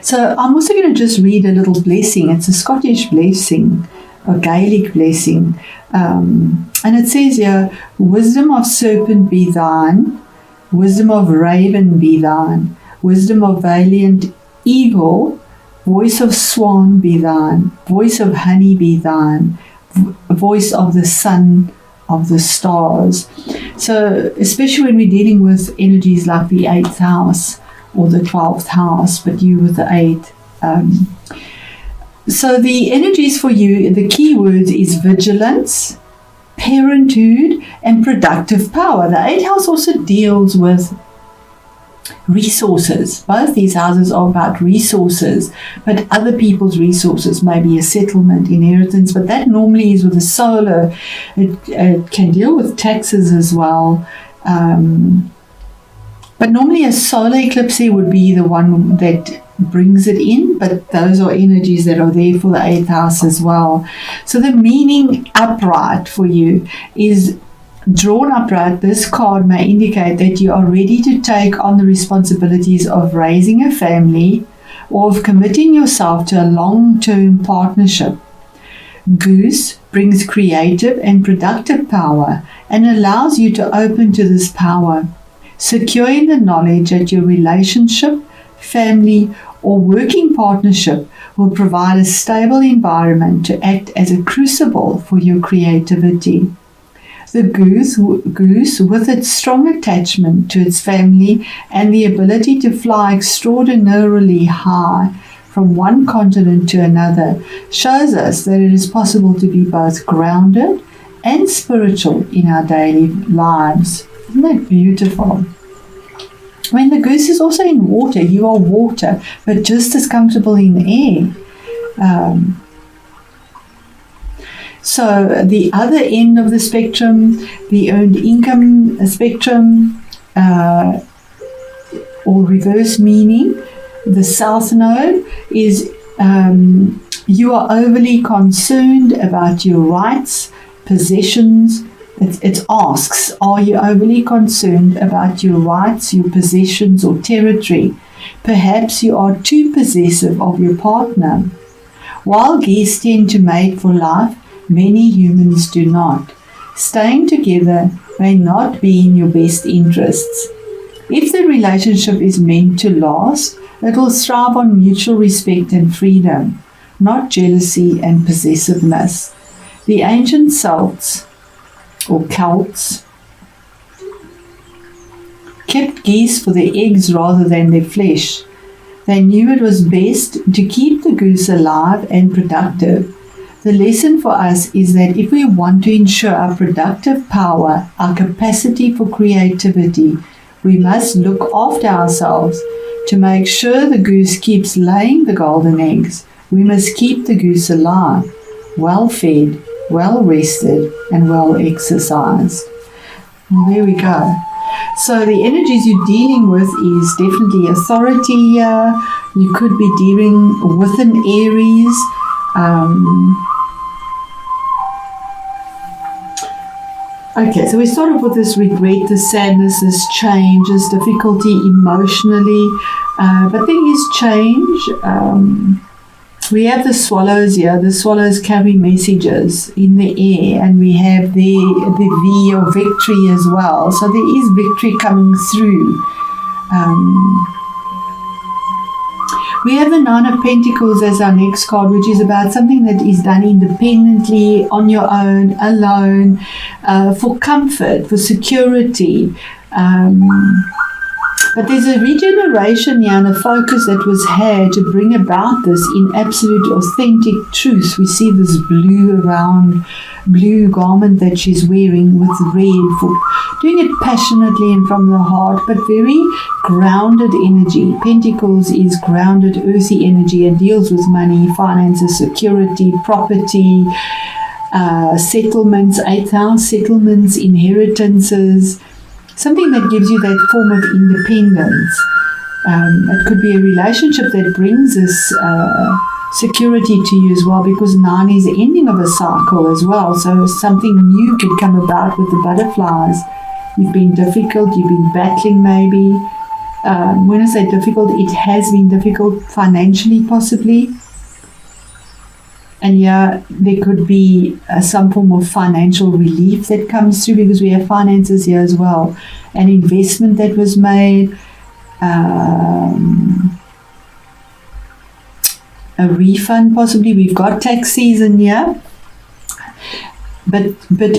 So I'm also going to just read a little blessing. It's a Scottish blessing, a Gaelic blessing. And it says here, wisdom of serpent be thine, wisdom of raven be thine, wisdom of valiant eagle, voice of swan be thine, voice of honey be thine, voice of the sun, of the stars. So especially when we're dealing with energies like the 8th house or the 12th house, but you with the 8th. So the energies for you, the key words is vigilance, parenthood, and productive power. The 8th house also deals with resources. Both these houses are about resources, but other people's resources, maybe a settlement, inheritance, but that normally is with the solar. It can deal with taxes as well. But normally a solar eclipse would be the one that brings it in, but those are energies that are there for the 8th house as well. So the meaning upright for you is drawn upright. This card may indicate that you are ready to take on the responsibilities of raising a family or of committing yourself to a long-term partnership. Goose brings creative and productive power and allows you to open to this power, secure in the knowledge that your relationship, family, or working partnership will provide a stable environment to act as a crucible for your creativity. The goose, with its strong attachment to its family and the ability to fly extraordinarily high from one continent to another, shows us that it is possible to be both grounded and spiritual in our daily lives. Isn't that beautiful? When the goose is also in water, you are water, but just as comfortable in air. So the other end of the spectrum, the earned income spectrum, or reverse meaning, the south node is you are overly concerned about your rights, possessions. It asks, are you overly concerned about your rights, your possessions, or territory? Perhaps you are too possessive of your partner. While geese tend to mate for life, many humans do not. Staying together may not be in your best interests. If the relationship is meant to last, it will thrive on mutual respect and freedom, not jealousy and possessiveness. The ancient Celts kept geese for their eggs rather than their flesh. They knew it was best to keep the goose alive and productive. The lesson for us is that if we want to ensure our productive power, our capacity for creativity, we must look after ourselves to make sure the goose keeps laying the golden eggs. We must keep the goose alive, well fed, well rested, and well exercised. Well, there we go. So the energies you're dealing with is definitely authority here. You could be dealing with an Aries. Okay, so we start off with this regret, this sadness, this change, this difficulty emotionally, but there is change. We have the swallows here. The swallows carry messages in the air, and we have the V of victory as well. So there is victory coming through. We have the Nine of Pentacles as our next card, which is about something that is done independently, on your own, alone, for comfort, for security. But there's a regeneration here and a focus that was had to bring about this in absolute authentic truth. We see this blue garment that she's wearing with red, for doing it passionately and from the heart, but very grounded energy. Pentacles is grounded, earthy energy and deals with money, finances, security, property, settlements, 8th house settlements, inheritances. Something that gives you that form of independence. It could be a relationship that brings this security to you as well, because 9 is the ending of a cycle as well. So something new can come about with the butterflies. You've been difficult, you've been battling maybe. When I say difficult, it has been difficult financially, possibly. And yeah, there could be some form of financial relief that comes through, because we have finances here as well. An investment that was made, a refund possibly. We've got tax season here, but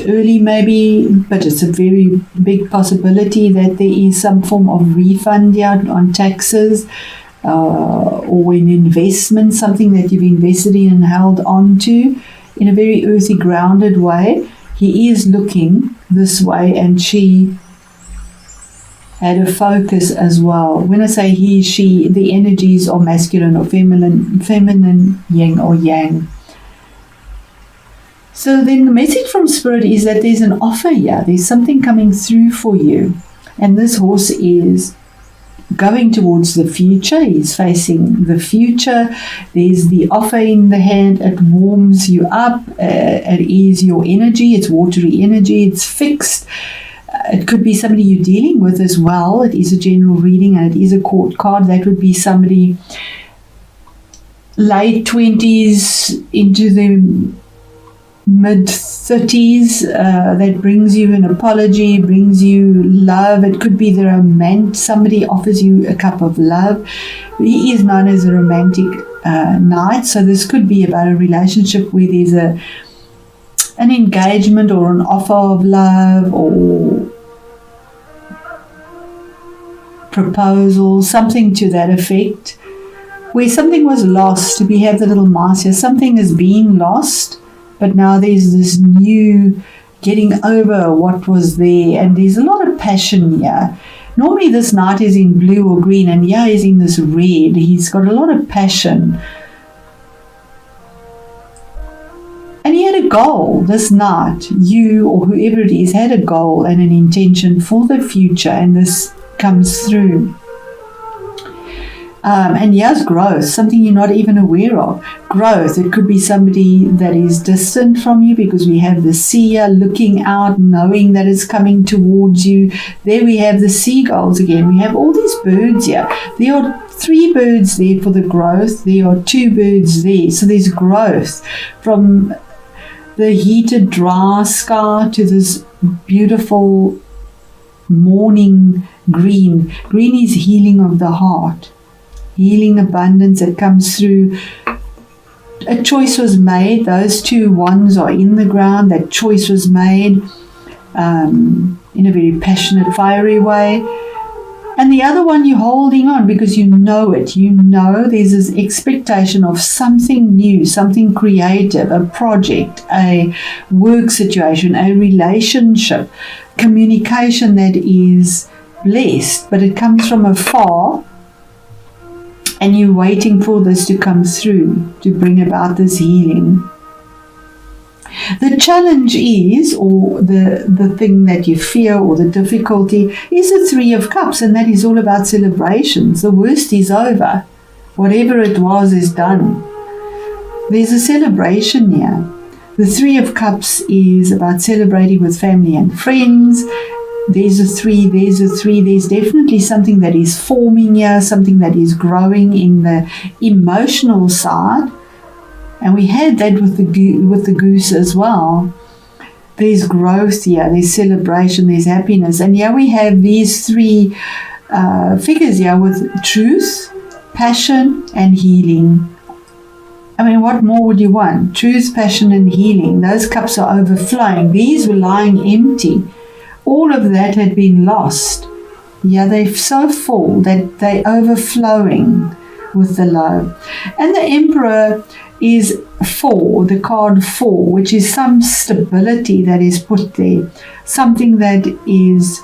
early maybe, but it's a very big possibility that there is some form of refund here on taxes, or an investment, something that you've invested in and held on to in a very earthy, grounded way. He is looking this way, and she had a focus as well. When I say he, she, the energies are masculine or feminine, yin or yang. So then the message from Spirit is that there's an offer here. There's something coming through for you. And this horse is going towards the future. He's facing the future. There's the offer in the hand. It warms you up. It is your energy. It's watery energy. It's fixed. It could be somebody you're dealing with as well. It is a general reading, and it is a court card. That would be somebody late 20s into the mid-30s, that brings you an apology, brings you love. It could be the romantic. Somebody offers you a cup of love. He is known as a romantic knight. So this could be about a relationship where there's an engagement or an offer of love or proposal, something to that effect, where something was lost. We have the little mouse here. Something has been lost, but now there's this new getting over what was there, and there's a lot of passion here. Normally this knight is in blue or green, and here he's in this red. He's got a lot of passion. And he had a goal, this knight, you or whoever it is, had a goal and an intention for the future, and this comes through. And yes, growth, something you're not even aware of. Growth, it could be somebody that is distant from you, because we have the seer looking out, knowing that it's coming towards you. There we have the seagulls again. We have all these birds here. There are 3 birds there for the growth. There are 2 birds there. So there's growth from the heated, dry sky to this beautiful morning green. Green is healing of the heart, healing abundance that comes through. A choice was made. Those 2 ones are in the ground. That choice was made in a very passionate, fiery way. And the other one you're holding on because you know it. You know there's this expectation of something new, something creative, a project, a work situation, a relationship, communication that is blessed, but it comes from afar, and you're waiting for this to come through to bring about this healing. The challenge is, or the thing that you fear, or the difficulty, is the 3 of Cups, and that is all about celebrations. The worst is over. Whatever it was is done. There's a celebration here. The 3 of Cups is about celebrating with family and friends. There's a 3, there's a 3. There's definitely something that is forming here, something that is growing in the emotional side. And we had that with the goose as well. There's growth here, there's celebration, there's happiness. And here we have these 3 figures here with truth, passion, and healing. I mean, what more would you want? Truth, passion, and healing. Those cups are overflowing. These were lying empty. All of that had been lost. Yeah, they're so full that they're overflowing with the love. And the Emperor is 4, the card 4, which is some stability that is put there, something that is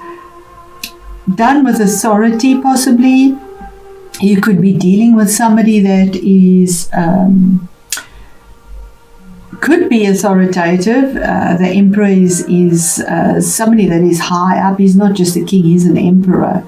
done with authority possibly. You could be dealing with somebody that is could be authoritative. The Emperor is somebody that is high up. He's not just a king, he's an emperor.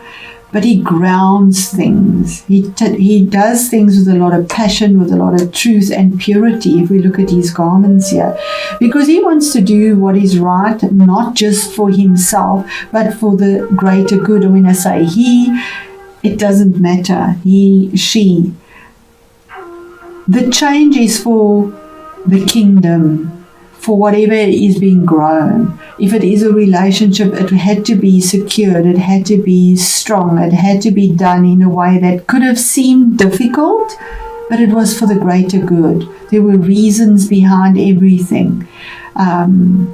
But he grounds things. He does things with a lot of passion, with a lot of truth and purity, if we look at his garments here. Because he wants to do what is right, not just for himself, but for the greater good. And when I say he, it doesn't matter. He, she. The change is for the kingdom, for whatever is being grown. If it is a relationship, it had to be secured, it had to be strong, it had to be done in a way that could have seemed difficult, but it was for the greater good. There were reasons behind everything. And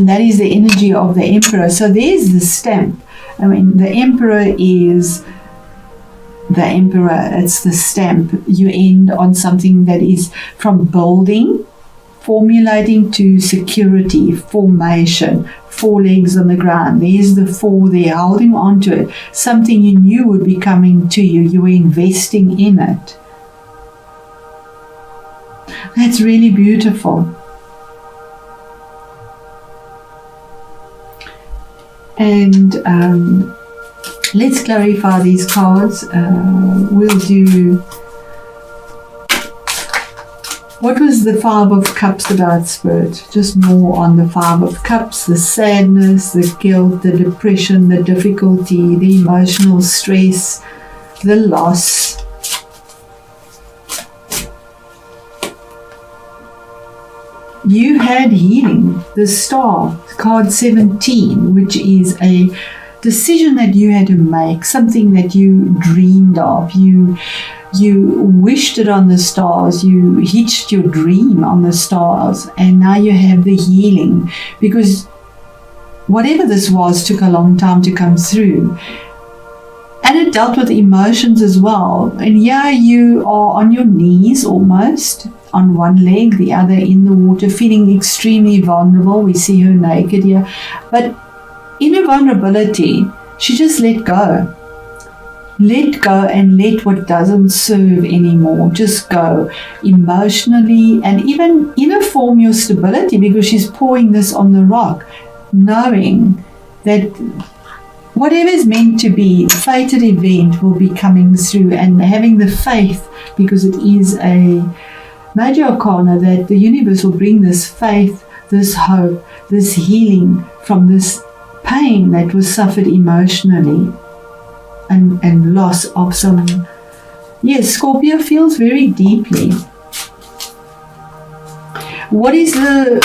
that is the energy of the emperor. So there's the stamp. I mean, the emperor is the emperor. It's the stamp. You end on something that is from building, formulating to security, formation, 4 legs on the ground. There's the 4 there, holding on to it. Something you knew would be coming to you. You were investing in it. That's really beautiful. And let's clarify these cards. We'll do, what was the 5 of Cups about, Spirit? Just more on the 5 of Cups, the sadness, the guilt, the depression, the difficulty, the emotional stress, the loss. You had healing, the Star, card 17, which is a decision that you had to make, something that you dreamed of. You wished it on the stars, you hitched your dream on the stars, and now you have the healing, because whatever this was took a long time to come through. And it dealt with emotions as well. And yeah, you are on your knees almost, on one leg, the other in the water, feeling extremely vulnerable. We see her naked here. But in her vulnerability, she just let go. Let go and let what doesn't serve anymore. Just go emotionally and even inner form your stability, because she's pouring this on the rock, knowing that whatever is meant to be, the fated event will be coming through, and having the faith, because it is a major arcana, that the universe will bring this faith, this hope, this healing from this pain that was suffered emotionally and loss of some. Yes, Scorpio feels very deeply. What is the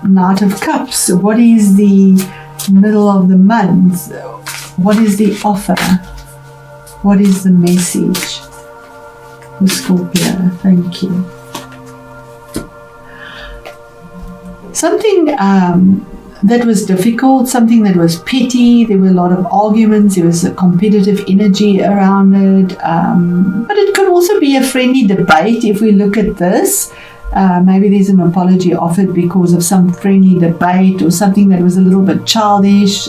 Knight of Cups? What is the middle of the month? What is the offer? What is the message for Scorpio? Thank you. Something that was difficult, something that was petty. There were a lot of arguments. There was a competitive energy around it. But it could also be a friendly debate if we look at this. Maybe there's an apology offered because of some friendly debate or something that was a little bit childish.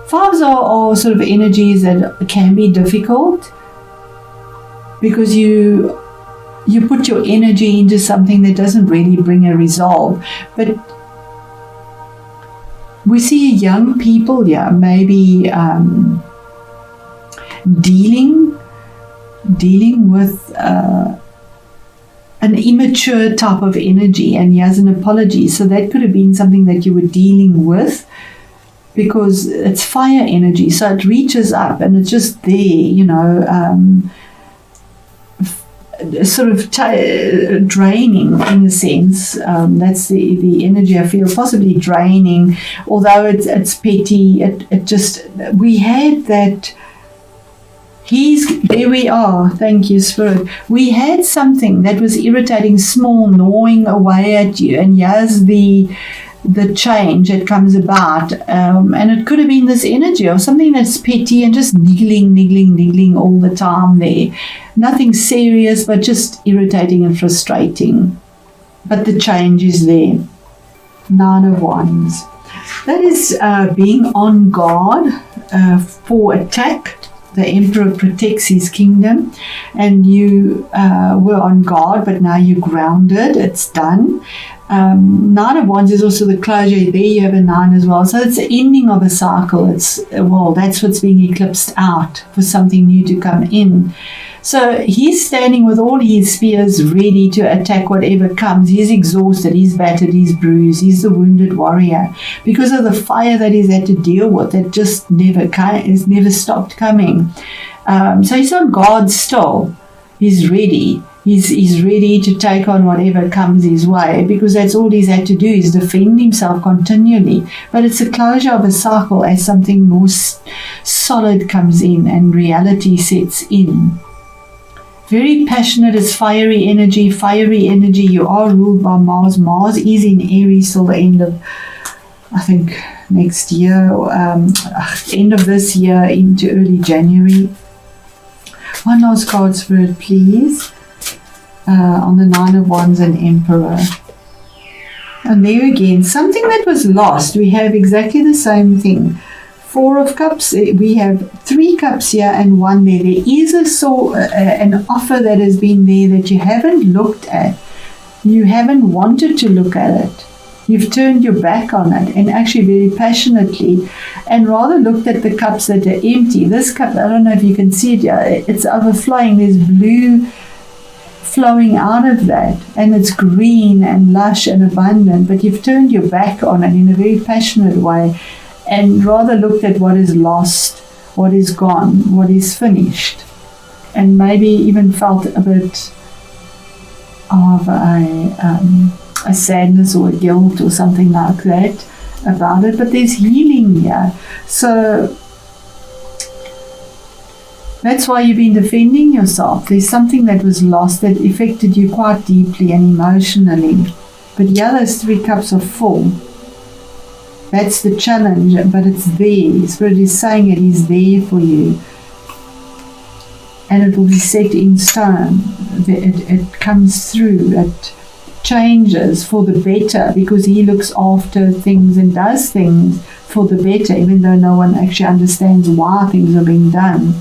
Fives are sort of energies that can be difficult because you put your energy into something that doesn't really bring a resolve. But we see young people, maybe dealing with an immature type of energy, and he has an apology. So that could have been something that you were dealing with, because it's fire energy, so it reaches up and it's just there, sort of draining in a sense. That's the energy I feel, possibly draining, although it's petty. It just, we had that. There we are. Thank you, Spirit. We had something that was irritating, small, gnawing away at you, and here's the change that comes about, and it could have been this energy of something that's petty and just niggling all the time there. Nothing serious, but just irritating and frustrating. But the change is there. 9 of Wands. That is being on guard for attack. The Emperor protects his kingdom, and you were on guard, but now you're grounded. It's done. Nine of Wands is also the closure. There you have a 9 as well. So it's the ending of a cycle. That's what's being eclipsed out for something new to come in. So he's standing with all his spears ready to attack whatever comes. He's exhausted, he's battered, he's bruised, he's the wounded warrior because of the fire that he's had to deal with that just never stopped coming. So he's on guard still. He's ready. He's ready to take on whatever comes his way because that's all he's had to do is defend himself continually. But it's a closure of a cycle as something more solid comes in and reality sets in. Very passionate, it's fiery energy. You are ruled by Mars. Mars is in Aries till the end of, I think, next year, end of this year into early January. One last card, Spirit, please. On the 9 of Wands and Emperor. And there again, something that was lost. We have exactly the same thing. 4 of Cups, we have 3 cups here and 1 there. There is an offer that has been there that you haven't looked at. You haven't wanted to look at it. You've turned your back on it and actually very passionately and rather looked at the cups that are empty. This cup, I don't know if you can see it, it's overflowing. There's blue flowing out of that and it's green and lush and abundant, but you've turned your back on it in a very passionate way and rather looked at what is lost, what is gone, what is finished, and maybe even felt a bit of a sadness or a guilt or something like that about it. But there's healing here. So that's why you've been defending yourself. There's something that was lost that affected you quite deeply and emotionally. But yeah, those 3 cups are full. That's the challenge, but it's there. Spirit is saying it is there for you. And it will be set in stone. It comes through. It changes for the better because he looks after things and does things for the better, even though no one actually understands why things are being done.